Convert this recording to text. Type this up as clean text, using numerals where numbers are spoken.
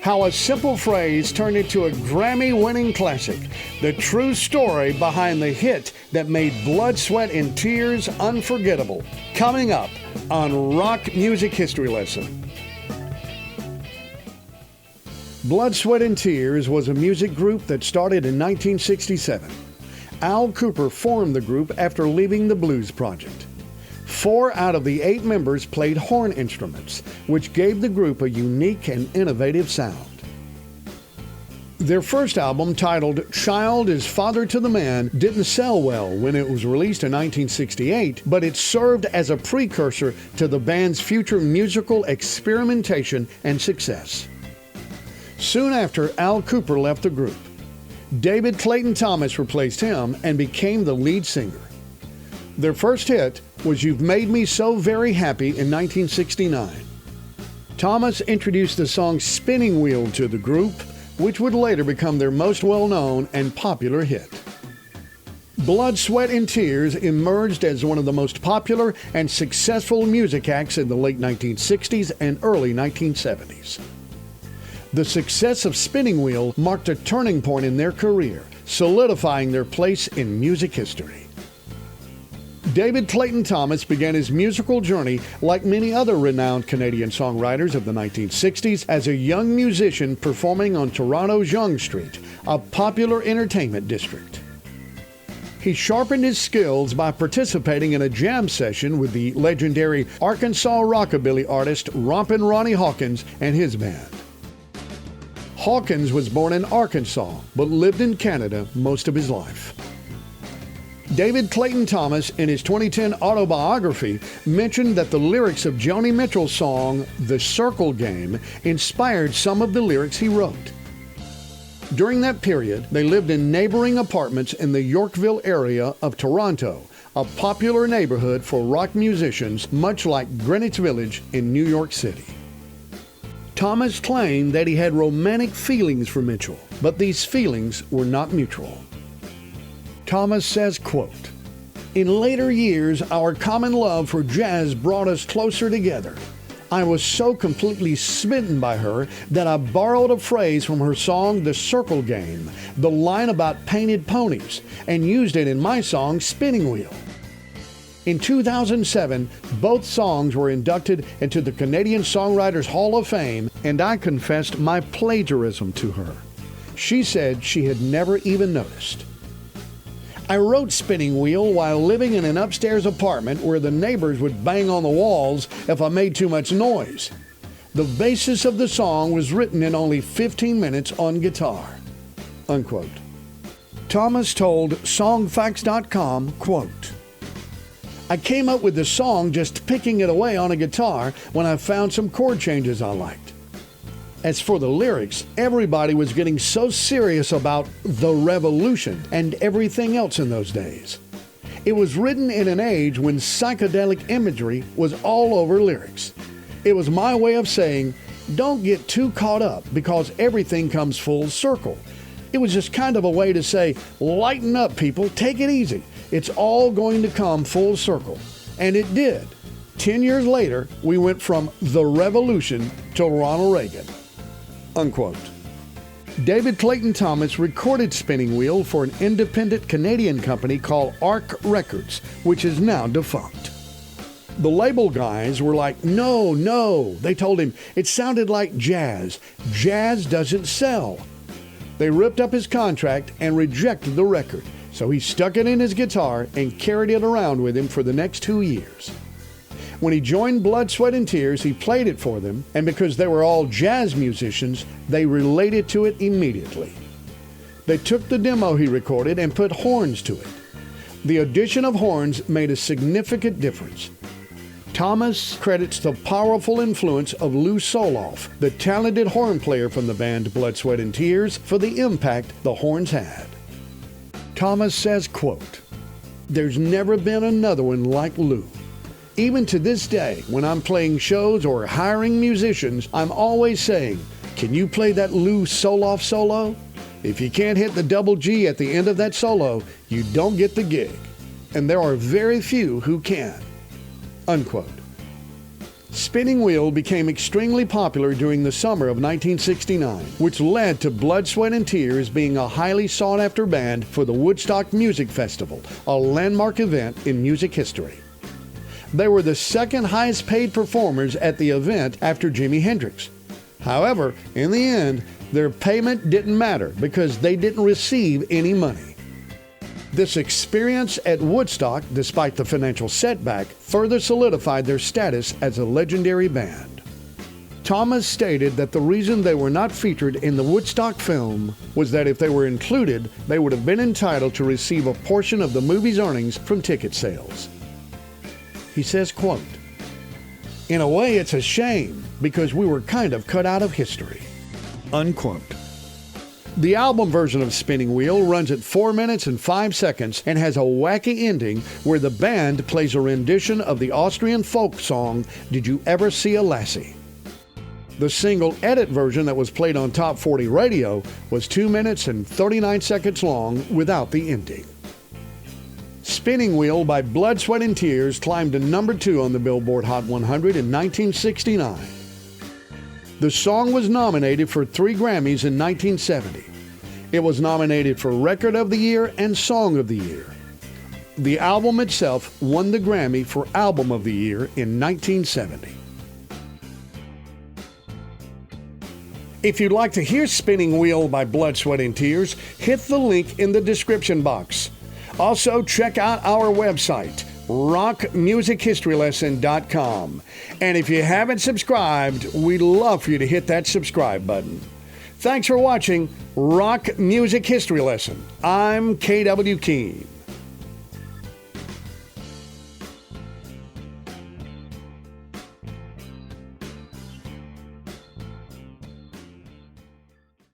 how a simple phrase turned into a Grammy-winning classic. The true story behind the hit that made Blood, Sweat, and Tears unforgettable. Coming up on Rock Music History Lesson. Blood, Sweat, and Tears was a music group that started in 1967. Al Kooper formed the group after leaving the Blues Project. 4 out of the 8 members played horn instruments, which gave the group a unique and innovative sound. Their first album, titled Child is Father to the Man, didn't sell well when it was released in 1968, but it served as a precursor to the band's future musical experimentation and success. Soon after, Al Kooper left the group. David Clayton-Thomas replaced him and became the lead singer. Their first hit was You've Made Me So Very Happy in 1969. Thomas introduced the song Spinning Wheel to the group, which would later become their most well-known and popular hit. Blood, Sweat, and Tears emerged as one of the most popular and successful music acts in the late 1960s and early 1970s. The success of Spinning Wheel marked a turning point in their career, solidifying their place in music history. David Clayton-Thomas began his musical journey, like many other renowned Canadian songwriters of the 1960s, as a young musician performing on Toronto's Yonge Street, a popular entertainment district. He sharpened his skills by participating in a jam session with the legendary Arkansas rockabilly artist Rompin' Ronnie Hawkins and his band. Hawkins was born in Arkansas, but lived in Canada most of his life. David Clayton-Thomas, in his 2010 autobiography, mentioned that the lyrics of Joni Mitchell's song, The Circle Game, inspired some of the lyrics he wrote. During that period, they lived in neighboring apartments in the Yorkville area of Toronto, a popular neighborhood for rock musicians, much like Greenwich Village in New York City. Thomas claimed that he had romantic feelings for Mitchell, but these feelings were not mutual. Thomas says, quote, "In later years, our common love for jazz brought us closer together. I was so completely smitten by her that I borrowed a phrase from her song, The Circle Game, the line about painted ponies, and used it in my song, Spinning Wheel." In 2007, both songs were inducted into the Canadian Songwriters Hall of Fame, and I confessed my plagiarism to her. She said she had never even noticed. I wrote Spinning Wheel while living in an upstairs apartment where the neighbors would bang on the walls if I made too much noise. The basis of the song was written in only 15 minutes on guitar." Unquote. Thomas told Songfacts.com, quote, "I came up with the song just picking it away on a guitar when I found some chord changes I liked. As for the lyrics, everybody was getting so serious about the revolution and everything else in those days. It was written in an age when psychedelic imagery was all over lyrics. It was my way of saying, don't get too caught up because everything comes full circle. It was just kind of a way to say, lighten up people, take it easy. It's all going to come full circle. And it did. 10 years later, we went from the revolution to Ronald Reagan." Unquote. David Clayton-Thomas recorded Spinning Wheel for an independent Canadian company called Arc Records, which is now defunct. The label guys were like, no. They told him it sounded like jazz. Jazz doesn't sell. They ripped up his contract and rejected the record, so he stuck it in his guitar and carried it around with him for the next 2 years. When he joined Blood, Sweat, and Tears, he played it for them, and because they were all jazz musicians, they related to it immediately. They took the demo he recorded and put horns to it. The addition of horns made a significant difference. Thomas credits the powerful influence of Lou Soloff, the talented horn player from the band Blood, Sweat, and Tears, for the impact the horns had. Thomas says, quote, "There's never been another one like Lou. Even to this day, when I'm playing shows or hiring musicians, I'm always saying, can you play that Lou Soloff solo? If you can't hit the double G at the end of that solo, you don't get the gig. And there are very few who can." Unquote. Spinning Wheel became extremely popular during the summer of 1969, which led to Blood, Sweat and Tears being a highly sought-after band for the Woodstock Music Festival, a landmark event in music history. They were the second highest paid performers at the event after Jimi Hendrix. However, in the end, their payment didn't matter because they didn't receive any money. This experience at Woodstock, despite the financial setback, further solidified their status as a legendary band. Thomas stated that the reason they were not featured in the Woodstock film was that if they were included, they would have been entitled to receive a portion of the movie's earnings from ticket sales. He says, quote, "In a way, it's a shame because we were kind of cut out of history," unquote. The album version of Spinning Wheel runs at 4 minutes and 5 seconds and has a wacky ending where the band plays a rendition of the Austrian folk song, "Did You Ever See a Lassie?" The single edit version that was played on Top 40 radio was 2 minutes and 39 seconds long without the ending. Spinning Wheel by Blood, Sweat and Tears climbed to number 2 on the Billboard Hot 100 in 1969. The song was nominated for 3 Grammys in 1970. It was nominated for Record of the Year and Song of the Year. The album itself won the Grammy for Album of the Year in 1970. If you'd like to hear Spinning Wheel by Blood, Sweat and Tears, hit the link in the description box. Also, check out our website, rockmusichistorylesson.com. And if you haven't subscribed, we'd love for you to hit that subscribe button. Thanks for watching Rock Music History Lesson. I'm K.W. Keene.